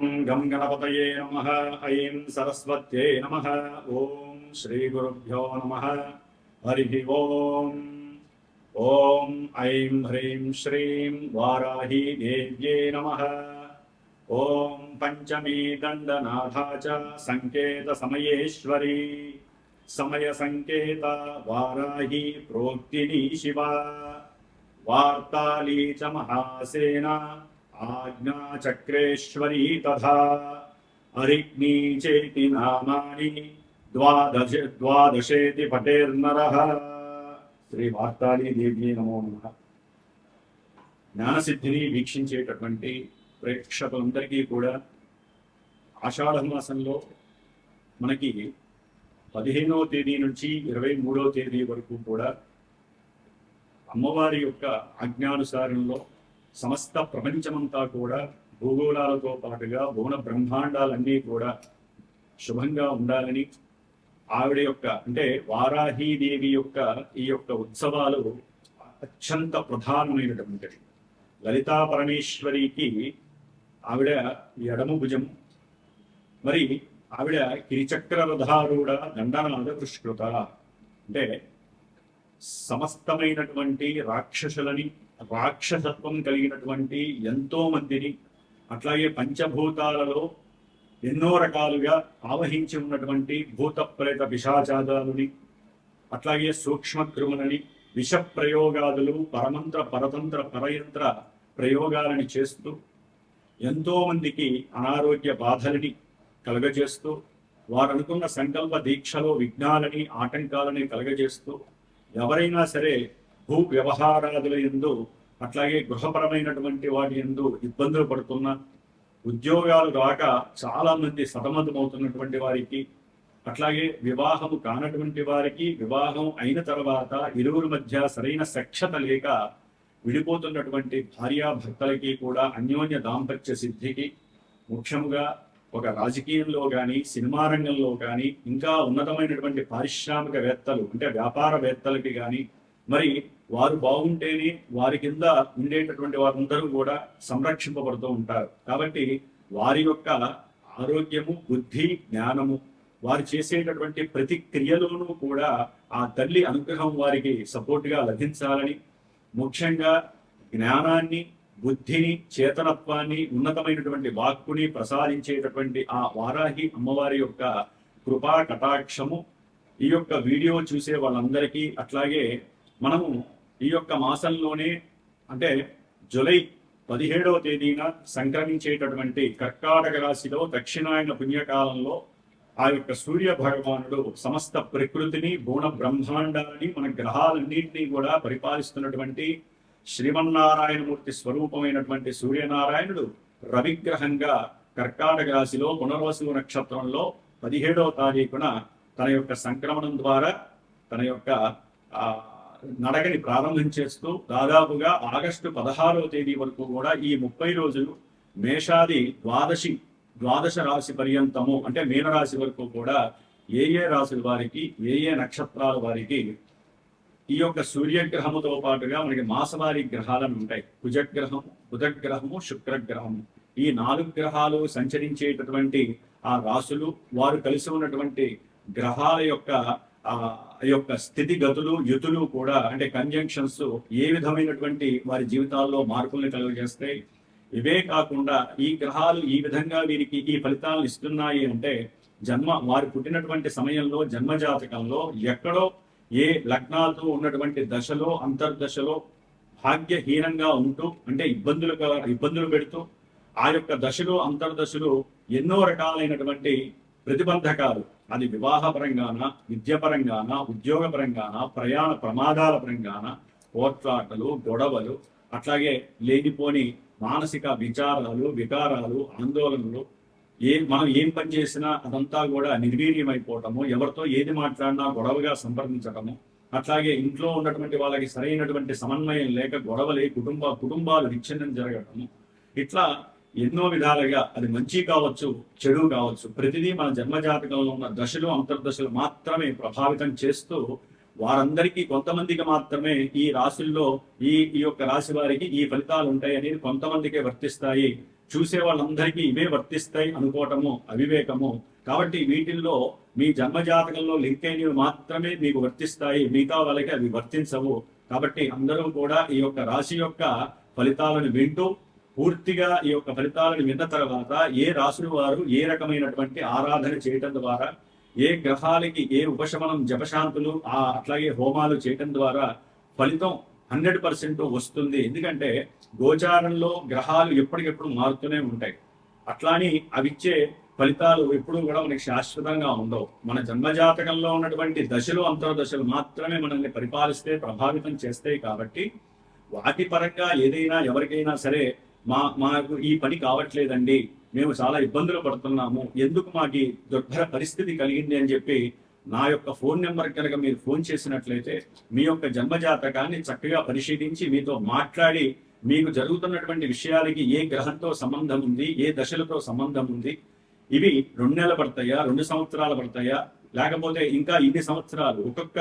गं गणपतये नमः। ऐं सरस्वत्यै नमः। ॐ श्रीगुरुभ्यो नमः। हरिः ॐ। ॐ ऐं ह्रीं श्रीं वाराही देव्यै नमः। ॐ पंचमी दण्डनाथा च संकेतसमयेश्वरी समयसंकेता वाराही प्रोक्तिनी शिवा वार्ताली च महासेना आज्ञाचक्रेश्वरी तथा अरिग्नी चेति नामानि द्वादशेति पठेर्नरः। శ్రీ వార్తాళీ దేవి నమో నమః. జ్ఞానసిద్ధిని వీక్షించేటటువంటి ప్రేక్షకులందరికీ కూడా ఆషాఢ మాసంలో మనకి 15వ తేదీ నుంచి 23వ తేదీ వరకు కూడా అమ్మవారి యొక్క ఆజ్ఞానుసారంలో సమస్త ప్రపంచమంతా కూడా భూగోళాలతో పాటుగా భువన బ్రహ్మాండాలన్నీ కూడా శుభంగా ఉండాలని ఆవిడ యొక్క అంటే వారాహీదేవి యొక్క ఈ యొక్క ఉత్సవాలు అత్యంత ప్రధానమైనటువంటివి. లలితా పరమేశ్వరికి ఆవిడ ఎడమ భుజం, మరి ఆవిడ కిరిచక్ర రథారూఢ దండనాద పుష్కృత అంటే సమస్తమైనటువంటి రాక్షసులని రాక్షసత్వం కలిగినటువంటి ఎంతో మందిని అట్లాగే పంచభూతాలలో ఎన్నో రకాలుగా ఆవహించి ఉన్నటువంటి భూత ప్రేత పిశాచాదాలని అట్లాగే సూక్ష్మక్రిములని విష ప్రయోగాదులు పరమంత్ర పరతంత్ర పరయంత్ర ప్రయోగాలని చేస్తూ ఎంతో మందికి అనారోగ్య బాధలని కలగజేస్తూ వారు అనుకున్న సంకల్ప దీక్షలో విఘ్నాలని ఆటంకాలని కలగజేస్తూ ఎవరైనా సరే భూ వ్యవహారాదుల యందు అట్లాగే గృహపరమైనటువంటి వాటి యందు ఇబ్బందులు పడుతున్న ఉద్యోగాలు రాక చాలా మంది సతమతమవుతున్నటువంటి వారికి అట్లాగే వివాహము కానటువంటి వారికి వివాహం అయిన తర్వాత ఇరువురి మధ్య సరైన సఖ్యత లేక విడిపోతున్నటువంటి భార్యాభర్తలకి కూడా అన్యోన్య దాంపత్య సిద్ధికి ముఖ్యముగా ఒక రాజకీయంలో కానీ సినిమా రంగంలో కానీ ఇంకా ఉన్నతమైనటువంటి పారిశ్రామికవేత్తలు అంటే వ్యాపారవేత్తలకి కానీ మరి వారు బాగుంటేనే వారి కింద ఉండేటటువంటి వారందరూ కూడా సంరక్షింపబడుతూ ఉంటారు. కాబట్టి వారి యొక్క ఆరోగ్యము బుద్ధి జ్ఞానము వారు చేసేటటువంటి ప్రతి క్రియలోనూ కూడా ఆ తల్లి అనుగ్రహం వారికి సపోర్ట్గా లభించాలని ముఖ్యంగా జ్ఞానాన్ని బుద్ధిని చేతనత్వాన్ని ఉన్నతమైనటువంటి వాక్కుని ప్రసాదించేటటువంటి ఆ వారాహి అమ్మవారి యొక్క కృపా కటాక్షము ఈ యొక్క వీడియో చూసే వాళ్ళందరికీ అట్లాగే మనము ఈ యొక్క మాసంలోనే అంటే జూలై 17వ తేదీన సంక్రమించేటటువంటి కర్కాటక రాశిలో దక్షిణాయన పుణ్యకాలంలో ఆ యొక్క సూర్య భగవానుడు సమస్త ప్రకృతిని భువన బ్రహ్మాండాన్ని మన గ్రహాలన్నింటినీ కూడా పరిపాలిస్తున్నటువంటి శ్రీమన్నారాయణమూర్తి స్వరూపమైనటువంటి సూర్యనారాయణుడు రవిగ్రహంగా కర్కాటక రాశిలో పునర్వసు నక్షత్రంలో 17వ తారీఖున తన యొక్క సంక్రమణం ద్వారా తన యొక్క నడకని ప్రారంభం చేస్తూ దాదాపుగా ఆగస్టు 16వ తేదీ వరకు కూడా ఈ 30 రోజులు మేషాది ద్వాదశ రాశి పర్యంతము అంటే మీనరాశి వరకు కూడా ఏ రాశుల వారికి ఏ నక్షత్రాల వారికి ఈ యొక్క సూర్యగ్రహముతో పాటుగా మనకి మాసవారి గ్రహాలను ఉంటాయి. కుజగ్రహము బుధగ్రహము శుక్రగ్రహము ఈ 4 గ్రహాలు సంచరించేటటువంటి ఆ రాశులు వారు కలిసి ఉన్నటువంటి గ్రహాల యొక్క స్థితిగతులు యుతులు కూడా అంటే కంజంక్షన్స్ ఏ విధమైనటువంటి వారి జీవితాల్లో మార్పుల్ని కలుగజేస్తాయి. ఇవే కాకుండా ఈ గ్రహాలు ఈ విధంగా వీరికి ఈ ఫలితాలను ఇస్తున్నాయి అంటే వారు పుట్టినటువంటి సమయంలో జన్మజాతకంలో ఎక్కడో ఏ లగ్నాలతో ఉన్నటువంటి దశలో అంతర్దశలో భాగ్యహీనంగా ఉంటూ అంటే ఇబ్బందులు పెడుతూ ఆ యొక్క దశలో అంతర్దశలు ఎన్నో రకాలైనటువంటి ప్రతిబంధకాలు అది వివాహపరంగాన విద్యపరంగాన ఉద్యోగపరంగాన ప్రయాణ ప్రమాదాల పరంగాన పోట్లాటలు గొడవలు అట్లాగే లేనిపోని మానసిక వికారాలు ఆందోళనలు మనం ఏం పని చేసినా అదంతా కూడా నిర్వీర్యమైపోవటము ఎవరితో ఏది మాట్లాడినా గొడవగా సంప్రదించటము అట్లాగే ఇంట్లో ఉన్నటువంటి వాళ్ళకి సరైనటువంటి సమన్వయం లేక గొడవలే కుటుంబాలు విచ్ఛిన్నం జరగటము ఇట్లా ఎన్నో విధాలుగా అది మంచి కావచ్చు చెడు కావచ్చు ప్రతిదీ మన జన్మజాతకంలో ఉన్న దశలు అంతర్దశలు మాత్రమే ప్రభావితం చేస్తూ వారందరికీ కొంతమందికి మాత్రమే ఈ రాశుల్లో ఈ యొక్క రాశి వారికి ఈ ఫలితాలు ఉంటాయి అనేది కొంతమందికే వర్తిస్తాయి. చూసే వాళ్ళందరికీ ఇవే వర్తిస్తాయి అనుకోవటము అవివేకము. కాబట్టి వీటిల్లో మీ జన్మజాతకంలో లింక్ అయినవి మాత్రమే మీకు వర్తిస్తాయి, మిగతా వాళ్ళకి అవి వర్తించవు. కాబట్టి అందరూ కూడా ఈ యొక్క రాశి యొక్క ఫలితాలను వింటూ పూర్తిగా ఈ యొక్క ఫలితాలను విన్న తర్వాత ఏ రాశుల వారు ఏ రకమైనటువంటి ఆరాధన చేయటం ద్వారా, ఏ గ్రహాలకి ఏ ఉపశమనం జపశాంతులు అట్లాగే హోమాలు చేయటం ద్వారా ఫలితం 100% వస్తుంది. ఎందుకంటే గోచారంలో గ్రహాలు ఎప్పటికెప్పుడు మారుతూనే ఉంటాయి. అట్లాని అవిచ్చే ఫలితాలు ఎప్పుడూ కూడా మనకి శాశ్వతంగా ఉండవు. మన జన్మజాతకంలో ఉన్నటువంటి దశలు అంతర్దశలు మాత్రమే మనల్ని పరిపాలిస్తే ప్రభావితం చేస్తాయి. కాబట్టి వాటి పరంగా ఏదైనా ఎవరికైనా సరే మాకు ఈ పని కావట్లేదండి, మేము చాలా ఇబ్బందులు పడుతున్నాము, ఎందుకు మాకు దుర్భర పరిస్థితి కలిగింది అని చెప్పి నా యొక్క ఫోన్ నెంబర్ కనుక మీరు ఫోన్ చేసినట్లయితే మీ యొక్క జన్మజాతకాన్ని చక్కగా పరిశీలించి మీతో మాట్లాడి మీకు జరుగుతున్నటువంటి విషయాలకి ఏ గ్రహంతో సంబంధం ఉంది, ఏ దశలతో సంబంధం ఉంది, ఇవి 2 నెలలు పడతాయా, 2 సంవత్సరాలు పడతాయా, లేకపోతే ఇంకా ఇన్ని సంవత్సరాలు, ఒక్కొక్క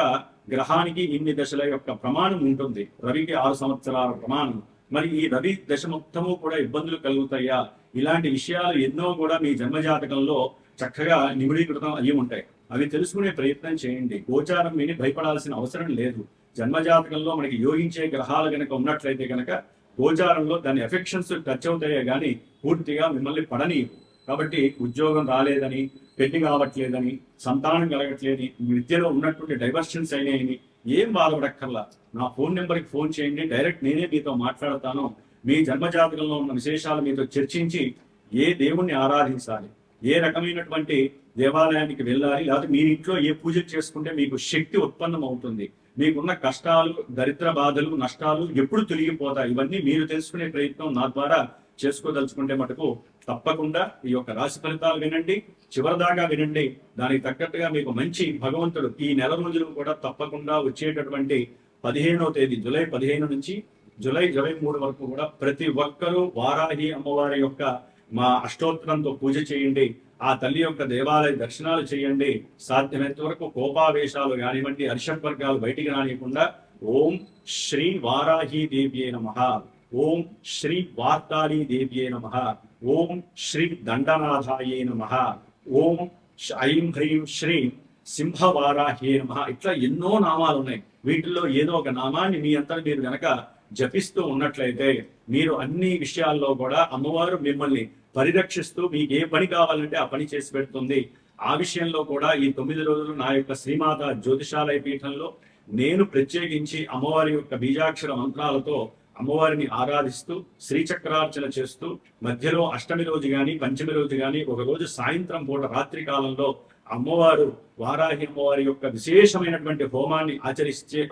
గ్రహానికి ఇన్ని దశల యొక్క ప్రమాణం ఉంటుంది. రవికి 6 సంవత్సరాల ప్రమాణం. మరి ఈ రవి దశ మొత్తము కూడా ఇబ్బందులు కలుగుతాయా, ఇలాంటి విషయాలు ఎన్నో కూడా మీ జన్మజాతకంలో చక్కగా నిగుడీకృతం అయ్యి ఉంటాయి. అవి తెలుసుకునే ప్రయత్నం చేయండి. గోచారం విని భయపడాల్సిన అవసరం లేదు. జన్మజాతకంలో మనకి యోగించే గ్రహాలు కనుక ఉన్నట్లయితే కనుక గోచారంలో దాని ఎఫెక్షన్స్ టచ్ అవుతాయే కానీ పూర్తిగా మిమ్మల్ని పడనీయవు. కాబట్టి ఉద్యోగం రాలేదని, పెళ్లి కావట్లేదని, సంతానం కలగట్లేదని, విద్యలో ఉన్నటువంటి డైవర్షన్స్ అయినాయని ఏం బాధపడక్కర్లా. నా ఫోన్ నెంబర్కి ఫోన్ చేయండి, డైరెక్ట్ నేనే మీతో మాట్లాడతాను. మీ జన్మజాతకంలో ఉన్న విశేషాలు మీతో చర్చించి ఏ దేవుణ్ణి ఆరాధించాలి, ఏ రకమైనటువంటి దేవాలయానికి వెళ్ళాలి, లేకపోతే మీ ఇంట్లో ఏ పూజలు చేసుకుంటే మీకు శక్తి ఉత్పన్నం అవుతుంది, మీకున్న కష్టాలు, దరిద్ర బాధలు, నష్టాలు ఎప్పుడు తొలగిపోతాయి, ఇవన్నీ మీరు తెలుసుకునే ప్రయత్నం నా ద్వారా చేసుకోదలుచుకుంటే మటుకు తప్పకుండా ఈ యొక్క రాశి ఫలితాలు వినండి, చివరిదాకా వినండి. దానికి తగ్గట్టుగా మీకు మంచి భగవంతుడు ఈ నెల రోజులు కూడా తప్పకుండా వచ్చేటటువంటి 15వ తేదీ జూలై 15 నుంచి జూలై 23 వరకు కూడా ప్రతి ఒక్కరూ వారాహి అమ్మవారి యొక్క మా అష్టోత్తరంతో పూజ చేయండి. ఆ తల్లి యొక్క దేవాలయ దర్శనాలు చేయండి. సాధ్యమైనంత వరకు కోపావేశాలు కానివ్వండి, అరిషడ్వర్గాలు బయటికి రానియకుండా ఓం శ్రీ వారాహి దేవ్యే నమః, ఓం శ్రీ వార్తాళీ దేవ్యే నమః, ఓం శ్రీ దండనాథాయే నమః, ఓం ఐం హ్రీం శ్రీ సింహవారాహ్యే నమః. ఇట్లా ఎన్నో నామాలు ఉన్నాయి. వీటిల్లో ఏదో ఒక నామాన్ని మీ అంతా మీరు గనక జపిస్తూ ఉన్నట్లయితే మీరు అన్ని విషయాల్లో కూడా అమ్మవారు మిమ్మల్ని పరిరక్షిస్తూ మీకు ఏ పని కావాలంటే ఆ పని చేసి పెడుతుంది. ఆ విషయంలో కూడా ఈ 9 రోజులు నా యొక్క శ్రీమాత జ్యోతిషాలయ పీఠంలో నేను ప్రత్యేకించి అమ్మవారి యొక్క బీజాక్షర మంత్రాలతో అమ్మవారిని ఆరాధిస్తూ శ్రీచక్రార్చన చేస్తూ మధ్యలో అష్టమి రోజు గాని పంచమి రోజు గాని ఒక రోజు సాయంత్రం పూట రాత్రి కాలంలో అమ్మవారు వారాహి అమ్మవారి యొక్క విశేషమైనటువంటి హోమాన్ని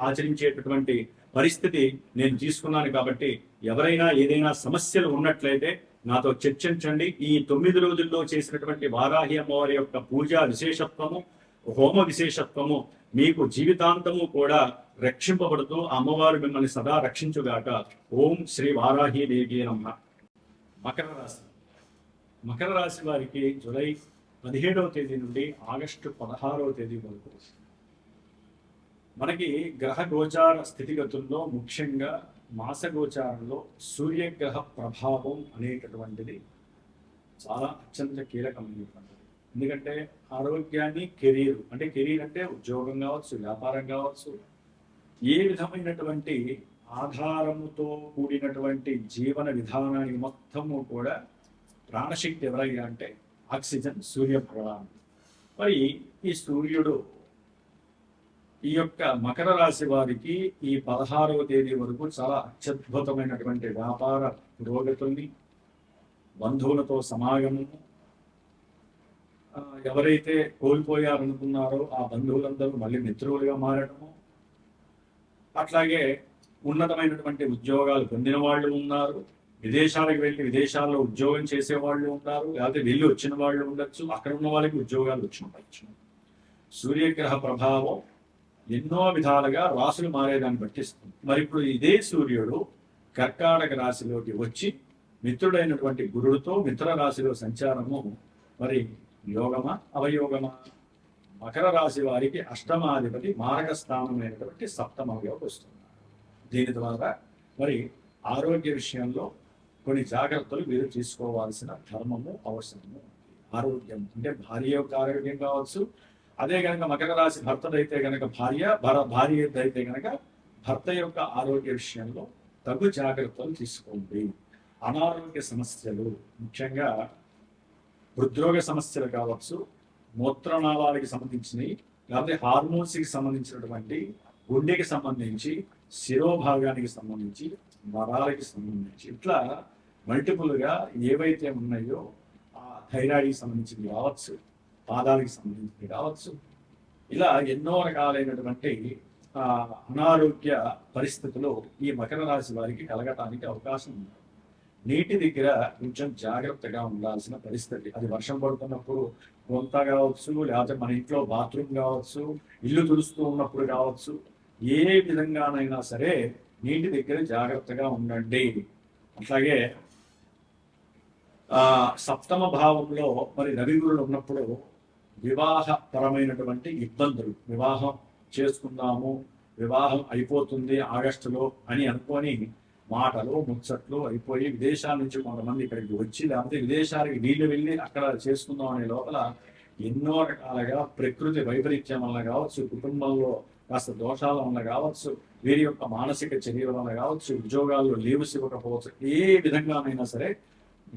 ఆచరించేటటువంటి పరిస్థితి నేను తీసుకున్నాను. కాబట్టి ఎవరైనా ఏదైనా సమస్యలు ఉన్నట్లయితే నాతో చర్చించండి. ఈ 9 రోజుల్లో చేసినటువంటి వారాహి అమ్మవారి యొక్క పూజా విశేషత్వము, హోమ విశేషత్వము మీకు జీవితాంతము కూడా రక్షింపబడుతూ అమ్మవారు మిమ్మల్ని సదా రక్షించుగాక. ఓం శ్రీ వారాహి దేవి నమః. మకర రాశి. మకర రాశి వారికి జూలై 17వ తేదీ నుండి ఆగస్టు 16వ తేదీ వరకు మనకి గ్రహ గోచార స్థితిగతుల్లో ముఖ్యంగా మాస గోచారంలో సూర్యగ్రహ ప్రభావం అనేటటువంటిది చాలా అత్యంత కీలకమైనటువంటిది. ఎందుకంటే ఆరోగ్యాన్ని, కెరీర్ అంటే ఉద్యోగం కావచ్చు, వ్యాపారం కావచ్చు, ఏ విధమైనటువంటి ఆధారముతో కూడినటువంటి జీవన విధానానికి మొత్తము కూడా ప్రాణశక్తి ఎవరయ్యా అంటే ఆక్సిజన్, సూర్యభగవాన్. మరి ఈ సూర్యుడు ఈ యొక్క మకర రాశి వారికి ఈ 16వ తేదీ వరకు చాలా అత్యద్భుతమైనటువంటి వ్యాపార పురోగతుల్ని, బంధువులతో సమాగమము, ఎవరైతే కోల్పోయారనుకున్నారో ఆ బంధువులందరూ మళ్ళీ మిత్రులుగా మారడము, అట్లాగే ఉన్నతమైనటువంటి ఉద్యోగాలు పొందిన వాళ్ళు ఉన్నారు, విదేశాలకు వెళ్ళి విదేశాల్లో ఉద్యోగం చేసే వాళ్ళు ఉన్నారు, లేకపోతే వెళ్ళి వచ్చిన వాళ్ళు ఉండొచ్చు, అక్కడ ఉన్న వాళ్ళకి ఉద్యోగాలు వచ్చిన. సూర్యగ్రహ ప్రభావం ఎన్నో విధాలుగా రాశులు మారేదాన్ని పట్టిస్తుంది. మరి ఇప్పుడు ఇదే సూర్యుడు కర్కాటక రాశిలోకి వచ్చి మిత్రుడైనటువంటి గురుడితో మిత్ర రాశిలో సంచారము మరి యోగమా అవయోగమా? మకర రాశి వారికి అష్టమాధిపతి మారక స్థానమైనటువంటి 7వ వస్తున్నారు. దీని ద్వారా మరి ఆరోగ్య విషయంలో కొన్ని జాగ్రత్తలు మీరు తీసుకోవాల్సిన ధర్మము అవసరము. ఆరోగ్యం అంటే భార్య యొక్క ఆరోగ్యం కావచ్చు, అదే కనుక మకర రాశి భర్తదైతే కనుక భార్య అయితే కనుక భర్త యొక్క ఆరోగ్య విషయంలో తగు జాగ్రత్తలు తీసుకోండి. అనారోగ్య సమస్యలు ముఖ్యంగా హృద్రోగ సమస్యలు కావచ్చు, మూత్రనాళాలకు సంబంధించినవి, లేకపోతే హార్మోన్స్కి సంబంధించినటువంటి, గుండెకి సంబంధించి, శిరోభాగానికి సంబంధించి, నరాలకి సంబంధించి, ఇట్లా మల్టిపుల్గా ఏవైతే ఉన్నాయో ఆ థైరాయిడ్కి సంబంధించింది కావచ్చు, పాదాలకు సంబంధించింది కావచ్చు, ఇలా ఎన్నో రకాలైనటువంటి అనారోగ్య పరిస్థితులు ఈ మకర రాశి వారికి కలగటానికి అవకాశం ఉంది. నీటి దగ్గర కొంచెం జాగ్రత్తగా ఉండాల్సిన పరిస్థితి. అది వర్షం పడుతున్నప్పుడు కొంత కావచ్చు, లేకపోతే మన ఇంట్లో బాత్రూమ్ కావచ్చు, ఇల్లు తుడుస్తూ ఉన్నప్పుడు కావచ్చు, ఏ విధంగానైనా సరే నీటి దగ్గర జాగ్రత్తగా ఉండండి. అట్లాగే సప్తమ భావంలో మరి రవిగురులు ఉన్నప్పుడు వివాహపరమైనటువంటి ఇబ్బందులు, వివాహం చేసుకుందాము, వివాహం అయిపోతుంది ఆగస్టులో అని అనుకొని మాటలు ముచ్చట్లు అయిపోయి విదేశాల నుంచి కొంతమంది ఇక్కడికి వచ్చి, లేకపోతే విదేశాలకి వీళ్ళు వెళ్ళి అక్కడ చేసుకుందాం అనే లోపల ఎన్నో రకాలుగా ప్రకృతి వైపరీత్యం వల్ల కావచ్చు, కుటుంబంలో కాస్త దోషాల వల్ల కావచ్చు, వీరి యొక్క మానసిక చర్యల వల్ల కావచ్చు, ఉద్యోగాల్లో లీవ్స్ ఇవ్వకపోవచ్చు, ఏ విధంగానైనా సరే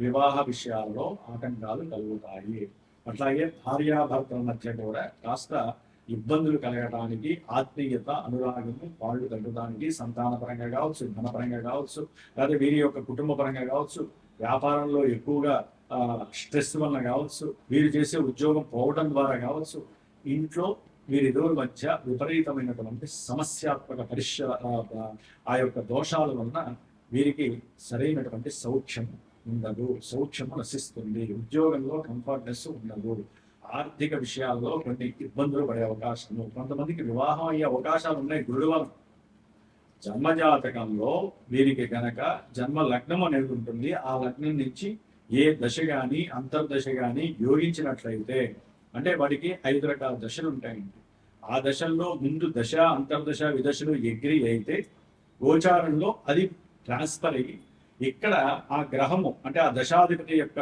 వివాహ విషయాల్లో ఆటంకాలు కలుగుతాయి. అట్లాగే భార్యాభర్తల మధ్య కూడా కాస్త ఇబ్బందులు కలగడానికి, ఆత్మీయత అనురాగము వాళ్ళు తగ్గడానికి, సంతానపరంగా కావచ్చు, ధనపరంగా కావచ్చు, లేదా వీరి యొక్క కుటుంబ పరంగా కావచ్చు, వ్యాపారంలో ఎక్కువగా స్ట్రెస్ వల్ల కావచ్చు, వీరు చేసే ఉద్యోగం పోవడం ద్వారా కావచ్చు, ఇంట్లో వీరిద్దరి మధ్య విపరీతమైనటువంటి సమస్యాత్మక ఆ యొక్క దోషాల వలన వీరికి సరైనటువంటి సౌఖ్యం ఉండదు, సౌఖ్యము నశిస్తుంది, ఉద్యోగంలో కంఫర్ట్నెస్ ఉండదు, ఆర్థిక విషయాల్లో కొన్ని ఇబ్బందులు పడే అవకాశము, కొంతమందికి వివాహం అయ్యే అవకాశాలు ఉన్నాయి. గురుడు వలన జన్మజాతకంలో వీరికి గనక జన్మ లగ్నం అనేది ఉంటుంది. ఆ లగ్నం నుంచి ఏ దశ గాని అంతర్దశ గాని యోగించినట్లయితే, అంటే వాడికి 5 రకాల దశలు ఉంటాయండి. ఆ దశల్లో ముందు దశ, అంతర్దశ, విదశలు ఎగ్రి అయితే గోచారంలో అది ట్రాన్స్ఫర్ అయ్యి ఇక్కడ ఆ గ్రహము అంటే ఆ దశాధిపతి యొక్క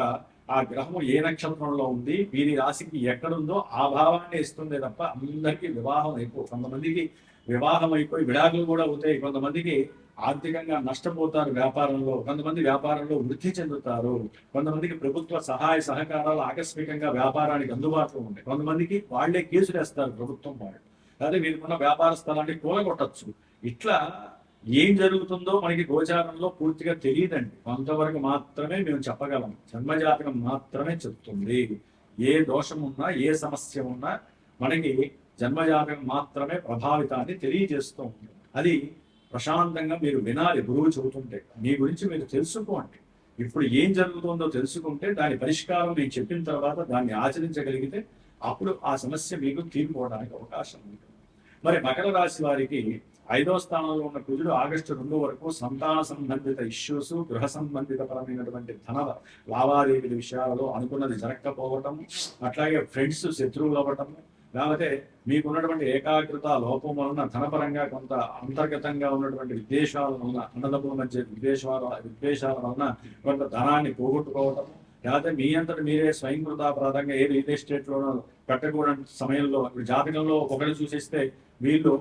ఆ గ్రహము ఏ నక్షత్రంలో ఉంది, వీరి రాశికి ఎక్కడుందో ఆ భావాన్ని ఇస్తుంది తప్ప అందరికీ వివాహం కొంతమందికి వివాహం అయిపోయి విడాకులు కూడా అవుతాయి, కొంతమందికి ఆర్థికంగా నష్టపోతారు వ్యాపారంలో, కొంతమంది వ్యాపారంలో వృద్ధి చెందుతారు, కొంతమందికి ప్రభుత్వ సహాయ సహకారాలు ఆకస్మికంగా వ్యాపారానికి అందుబాటులో ఉంటాయి, కొంతమందికి వాళ్లే కేసులు వేస్తారు ప్రభుత్వం వాళ్ళు, అదే వీరికున్న వ్యాపార స్థలాన్ని కూలగొట్టచ్చు. ఇట్లా ఏం జరుగుతుందో మనకి గోచారంలో పూర్తిగా తెలియదండి. కొంతవరకు మాత్రమే మేము చెప్పగలం, జన్మజాతకం మాత్రమే చెప్తుంది. ఏ దోషం ఉన్నా, ఏ సమస్య ఉన్నా మనకి జన్మజాతకం మాత్రమే ప్రభావితాన్ని తెలియజేస్తూ ఉంటుంది. అది ప్రశాంతంగా మీరు వినాలి, గురువు చెబుతుంటే మీ గురించి మీరు తెలుసుకోండి. ఇప్పుడు ఏం జరుగుతుందో తెలుసుకుంటే దాని పరిష్కారం నేను చెప్పిన తర్వాత దాన్ని ఆచరించగలిగితే అప్పుడు ఆ సమస్య మీకు తీరిపోవడానికి అవకాశం ఉంటుంది. మరి మకర రాశి వారికి 5వ స్థానంలో ఉన్న కుజుడు ఆగస్టు 2 వరకు సంతాన సంబంధిత ఇష్యూస్, గృహ సంబంధిత పరమైనటువంటి ధన లావాదేవీల విషయాలలో అనుకున్నది జరగకపోవటం, అట్లాగే ఫ్రెండ్స్ శత్రువులు అవ్వటము, లేకపోతే మీకున్నటువంటి ఏకాగ్రత లోపం వలన ధనపరంగా కొంత అంతర్గతంగా ఉన్నటువంటి విద్వేషాల వలన, అన్నదమ్ముల మధ్య విద్వేషాల వలన కొంత ధనాన్ని పోగొట్టుకోవటము, లేకపోతే మీ అంతటి మీరే స్వయంకృతాపరాధంగా ఏ రియల్ ఎస్టేట్ లోనో పెట్టకూడని సమయంలో ఇప్పుడు జాతకంలో ఒకరు చూసేస్తే వీళ్ళు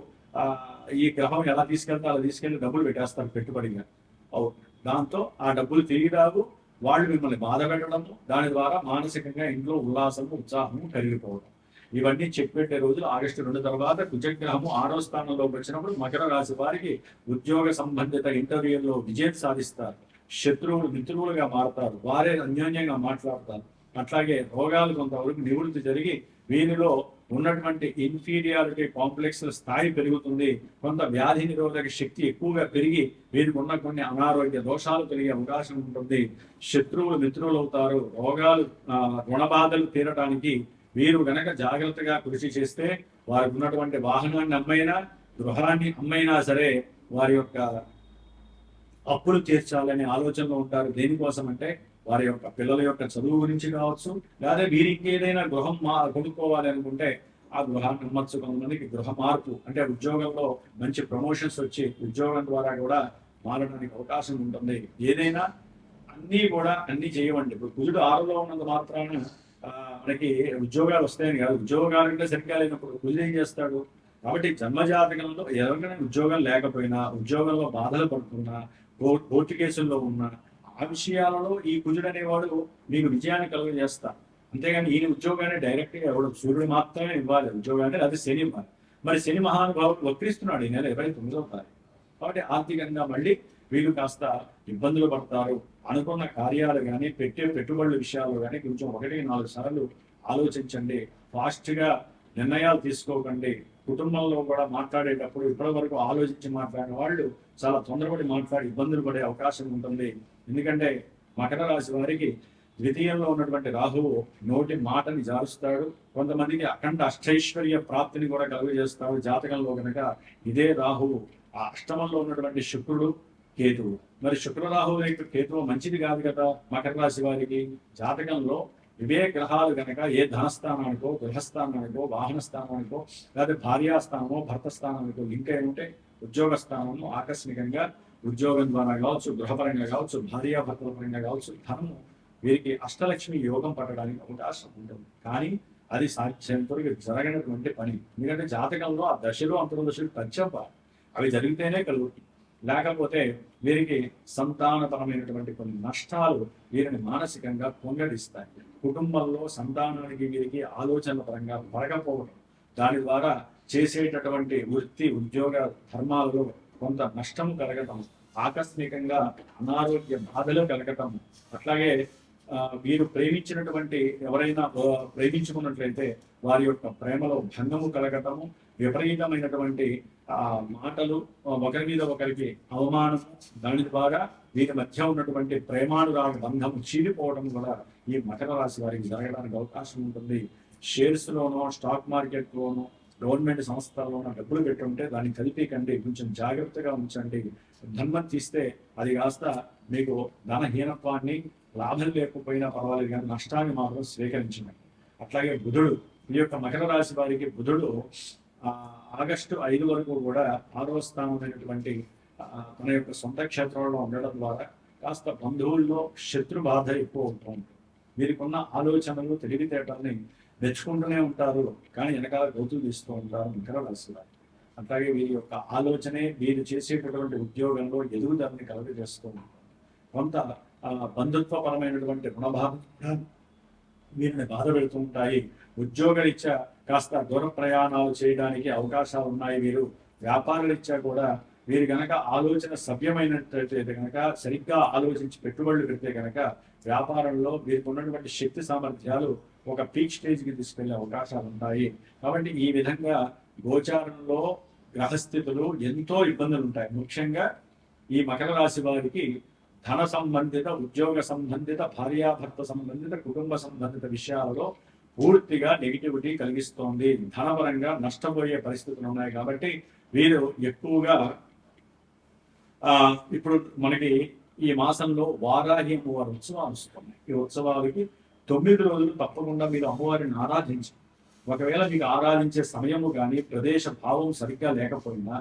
ఈ గ్రహం ఎలా తీసుకెళ్తే అలా తీసుకెళ్లి డబ్బులు పెట్టేస్తారు పెట్టుబడిగా, దాంతో ఆ డబ్బులు తిరిగి రావు, వాళ్ళు మిమ్మల్ని బాధ పెట్టడము, దాని ద్వారా మానసికంగా ఇంట్లో ఉల్లాసము ఉత్సాహము కలిగిపోవడం, ఇవన్నీ చెప్పెట్టే రోజులు ఆగస్టు 2 తర్వాత. కుజగ్రహము 6వ స్థానంలోకి వచ్చినప్పుడు మకర రాశి వారికి ఉద్యోగ సంబంధిత ఇంటర్వ్యూల్లో విజయం సాధిస్తారు, శత్రువులు మిత్రులుగా మారుతారు, వారే అన్యోన్యంగా మాట్లాడతారు. అట్లాగే రోగాలు కొంతవరకు నివృత్తి జరిగి వీరిలో ఉన్నటువంటి ఇన్ఫీరియారిటీ కాంప్లెక్స్ స్థాయి పెరుగుతుంది, కొంత వ్యాధి నిరోధక శక్తి ఎక్కువగా పెరిగి వీరికి ఉన్న కొన్ని అనారోగ్య దోషాలు పెరిగే అవకాశం ఉంటుంది, శత్రువులు మిత్రులు అవుతారు, రోగాలు రుణబాధలు తీరడానికి వీరు గనక జాగ్రత్తగా కృషి చేస్తే వారికి ఉన్నటువంటి వాహనాన్ని అమ్మైనా గృహాన్ని అమ్మైనా సరే వారి యొక్క అప్పులు తీర్చాలనే ఆలోచనలో ఉంటారు. దేనికోసం అంటే వారి యొక్క పిల్లల యొక్క చదువు గురించి కావచ్చు, లేదా వీరికి ఏదైనా గృహం కొనుక్కోవాలి అనుకుంటే ఆ గృహాన్ని అమ్మచ్చు. కొంతమందికి గృహ మార్పు అంటే ఉద్యోగంలో మంచి ప్రమోషన్స్ వచ్చి ఉద్యోగం ద్వారా కూడా మారడానికి అవకాశం ఉంటుంది. ఏదైనా అన్నీ కూడా అన్ని చేయమండి. ఇప్పుడు కుజుడు 6లో ఉన్నంత మాత్రాన మనకి ఉద్యోగాలు వస్తాయని కాదు. ఉద్యోగాలు అంటే సరిగ్గా లేనప్పుడు కుజుడు ఏం చేస్తాడు? కాబట్టి జన్మజాతకంలో ఎవరికైనా ఉద్యోగం లేకపోయినా, ఉద్యోగంలో బాధలు పడుతున్నా, కోర్టు కేసుల్లో ఉన్నా, ఆ విషయాలలో ఈ కుజుడు అనేవాడు మీకు విజయాన్ని కలుగజేస్తారు. అంతేగాని ఈయన ఉద్యోగాన్ని డైరెక్ట్గా ఎవడు సూర్యుడు మాత్రమే ఇవ్వాలి ఉద్యోగాన్ని, అది శని ఇవ్వాలి. మరి శని మహానుభావుడు వక్రిస్తున్నాడు ఈ నెల 29వ తారీఖు. కాబట్టి ఆర్థికంగా మళ్ళీ వీళ్ళు కాస్త ఇబ్బందులు పడతారు. అనుకున్న కార్యాలు కానీ పెట్టుబడుల విషయాలు కానీ కొంచెం 1-4 సార్లు ఆలోచించండి. ఫాస్ట్గా నిర్ణయాలు తీసుకోకండి. కుటుంబంలో కూడా మాట్లాడేటప్పుడు ఇప్పటి వరకు ఆలోచించి మాట్లాడిన వాళ్ళు చాలా తొందరపడి మాట్లాడి ఇబ్బందులు పడే అవకాశం ఉంటుంది. ఎందుకంటే మకర రాశి వారికి ద్వితీయంలో ఉన్నటువంటి రాహువు నోటి మాటని జారుస్తాడు. కొంతమందికి అఖండ అష్టైశ్వర్య ప్రాప్తిని కూడా కలుగజేస్తాడు జాతకంలో కనుక. ఇదే రాహువు ఆ అష్టమంలో ఉన్నటువంటి శుక్రుడు, కేతువు. మరి శుక్రరాహువు యొక్క కేతువు మంచిది కాదు కదా మకర రాశి వారికి. జాతకంలో ఇవే గ్రహాలు కనుక ఏ ధనస్థానానికో, గృహస్థానానికో, వాహన స్థానానికో, లేదా భార్యాస్థానమో, భర్త స్థానానికో లింక్ అయి ఉంటే ఉద్యోగ స్థానము ఆకస్మికంగా ఉద్యోగం ద్వారా కావచ్చు, గృహపరంగా కావచ్చు, భార్యాభర్తల పరంగా కావచ్చు, ధనము వీరికి అష్టలక్ష్మి యోగం పట్టడానికి అవకాశం ఉంటుంది. కానీ అది సాధ్యంతవరకు జరగనటువంటి పని. ఎందుకంటే జాతకంలో ఆ దశలు అంతర్దశలు పంచవ్వాలి. అవి జరిగితేనే కలుగుతుంది. లేకపోతే వీరికి సంతానపరమైనటువంటి కొన్ని నష్టాలు వీరిని మానసికంగా పొంగడిస్తాయి. కుటుంబంలో సంతానానికి వీరికి ఆలోచనల పరంగా పడకపోవడం, దాని ద్వారా చేసేటటువంటి వృత్తి ఉద్యోగ ధర్మాలలో కొంత నష్టము కలగటం, ఆకస్మికంగా అనారోగ్య బాధలు కలగటం, అట్లాగే వీరు ప్రేమించినటువంటి ఎవరైనా ప్రేమించుకున్నట్లయితే వారి యొక్క ప్రేమలో భంగము కలగటము, విపరీతమైనటువంటి మాటలు, ఒకరి మీద ఒకరికి అవమానం, దాని ద్వారా వీరి మధ్య ఉన్నటువంటి ప్రేమానురాగ బంధము చీలిపోవడం కూడా ఈ మకర రాశి వారికి జరగడానికి అవకాశం ఉంటుంది. షేర్స్ లోనో, స్టాక్ మార్కెట్ లోనో, గవర్నమెంట్ సంస్థల్లోనో డబ్బులు పెట్టుంటే దాన్ని కలిపేకండి, కొంచెం జాగ్రత్తగా ఉంచండి. ధర్మం తీస్తే అది కాస్త మీకు ధనహీనత్వాన్ని, లాభం లేకపోయినా పర్వాలేదు కానీ నష్టాన్ని మాత్రం స్వీకరించండి. అట్లాగే బుధుడు, ఈ యొక్క మకర రాశి వారికి బుధుడు ఆగస్టు 5 వరకు కూడా 6వ స్థానమైనటువంటి తన యొక్క సొంత క్షేత్రంలో ఉండడం ద్వారా కాస్త బంధువుల్లో శత్రు బాధ ఎక్కువ ఉంటుంది. వీరికున్న ఆలోచనలు, తెలివితేటల్ని మెచ్చుకుంటూనే ఉంటారు, కానీ వెనకాల గౌతులు తీస్తూ ఉంటారు మకర రాశి వారు. అట్లాగే వీరి యొక్క ఆలోచనే వీరు చేసేటటువంటి ఉద్యోగంలో ఎదుగుదలని కలుగజేస్తూ ఉంటారు. కొంత బంధుత్వపరమైనటువంటి రుణబాధ వీరిని బాధ పెడుతూ ఉంటాయి. ఉద్యోగరీత్యా కాస్త దూర ప్రయాణాలు చేయడానికి అవకాశాలు ఉన్నాయి. వీరు వ్యాపారరీత్యా కూడా వీరు కనుక ఆలోచన సభ్యమైనట్లయితే కనుక, సరిగ్గా ఆలోచించి పెట్టుబడులు పెడితే కనుక వ్యాపారంలో వీరికి ఉన్నటువంటి శక్తి సామర్థ్యాలు ఒక పీక్ స్టేజ్కి తీసుకెళ్లే అవకాశాలు ఉంటాయి. కాబట్టి ఈ విధంగా గోచారంలో గ్రహస్థితులు ఎంతో ఇబ్బందులు ఉంటాయి. ముఖ్యంగా ఈ మకర రాశి వారికి ధన సంబంధిత, ఉద్యోగ సంబంధిత, భార్యాభర్త సంబంధిత, కుటుంబ సంబంధిత విషయాలలో పూర్తిగా నెగిటివిటీ కలిగిస్తోంది. ధనపరంగా నష్టపోయే పరిస్థితులు ఉన్నాయి. కాబట్టి వీరు ఎక్కువగా ఇప్పుడు మనకి ఈ మాసంలో వారాహి అమ్మవారి ఉత్సవాలు వస్తున్నాయి. ఈ ఉత్సవాలకి 9 రోజులు తప్పకుండా మీరు అమ్మవారిని ఆరాధించి, ఒకవేళ మీకు ఆరాధించే సమయము కానీ ప్రదేశ భావం సరిగ్గా లేకపోయినా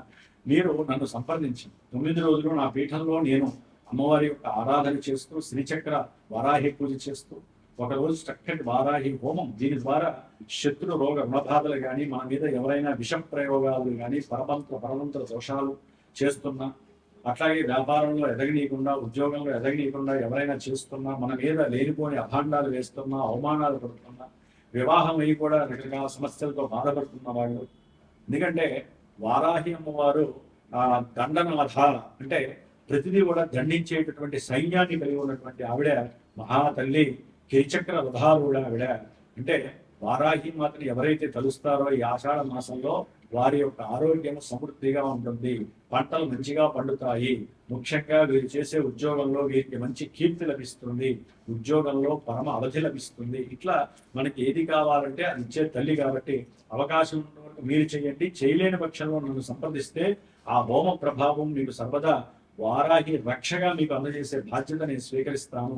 మీరు నన్ను సంప్రదించి 9 రోజులు నా పీఠంలో నేను అమ్మవారి యొక్క ఆరాధన చేస్తూ, శ్రీచక్ర వారాహి పూజ చేస్తూ, ఒకరోజు చక్కటి వారాహి హోమం, దీని ద్వారా శత్రు రోగ రుణబాధలు కానీ, మన మీద ఎవరైనా విష ప్రయోగాలు కానీ, పరమంత్ర దోషాలు చేస్తున్నా, అట్లాగే వ్యాపారంలో ఎదగనీయకుండా, ఉద్యోగంలో ఎదగనీయకుండా ఎవరైనా చేస్తున్నా, మన మీద లేనిపోని అభాండాలు వేస్తున్నా, అవమానాలు పడుతున్నా, వివాహం అయ్యి కూడా రకరకాల సమస్యలతో బాధపడుతున్న వాళ్ళు. ఎందుకంటే వారాహి అమ్మవారు దండనవధ అంటే ప్రతిదీ కూడా దండించేటటువంటి సైన్యాన్ని కలిగి ఉన్నటువంటి ఆవిడ మహాతల్లి. కిరిచక్ర వధాలు కూడా ఆవిడ. అంటే వారాహి మాతని ఎవరైతే తలుస్తారో ఈ ఆషాఢ మాసంలో వారి యొక్క ఆరోగ్యం సమృద్ధిగా ఉంటుంది, పంటలు మంచిగా పండుతాయి. ముఖ్యంగా వీరు చేసే ఉద్యోగంలో వీరికి మంచి కీర్తి లభిస్తుంది, ఉద్యోగంలో పరమ అవధి లభిస్తుంది. ఇట్లా మనకి ఏది కావాలంటే అది ఇచ్చే తల్లి. కాబట్టి అవకాశం మీరు చేయండి. చేయలేని పక్షంలో నన్ను సంప్రదిస్తే ఆ హోమ ప్రభావం మీకు సర్వదా వారాహి రక్షగా మీకు అందజేసే బాధ్యత నేను స్వీకరిస్తాను.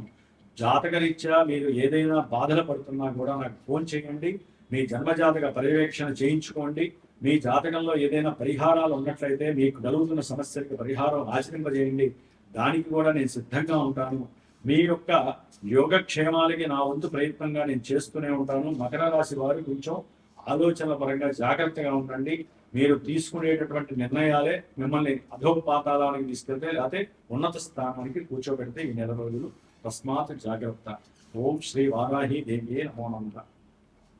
జాతకరీత్యా మీరు ఏదైనా బాధలు పడుతున్నా కూడా నాకు ఫోన్ చేయండి. మీ జన్మజాతక పర్యవేక్షణ చేయించుకోండి. మీ జాతకంలో ఏదైనా పరిహారాలు ఉన్నట్లయితే మీకు కలుగుతున్న సమస్యలకు పరిహారం ఆచరింపజేయండి. దానికి కూడా నేను సిద్ధంగా ఉంటాను. మీ యొక్క యోగక్షేమాలకి నా వంతు ప్రయత్నంగా నేను చేస్తూనే ఉంటాను. మకర రాశి వారు కొంచెం ఆలోచనల పరంగా జాగ్రత్తగా ఉండండి. మీరు తీసుకునేటటువంటి నిర్ణయాలే మిమ్మల్ని అధోపాతాళానికి తీసుకెళ్తే లేకపోతే ఉన్నత స్థానానికి కూర్చోబెడితే ఈ నెల రోజులు. తస్మాత్ జాగ్రత్త. ఓం శ్రీ వారాహి దేవియే నమో నమః.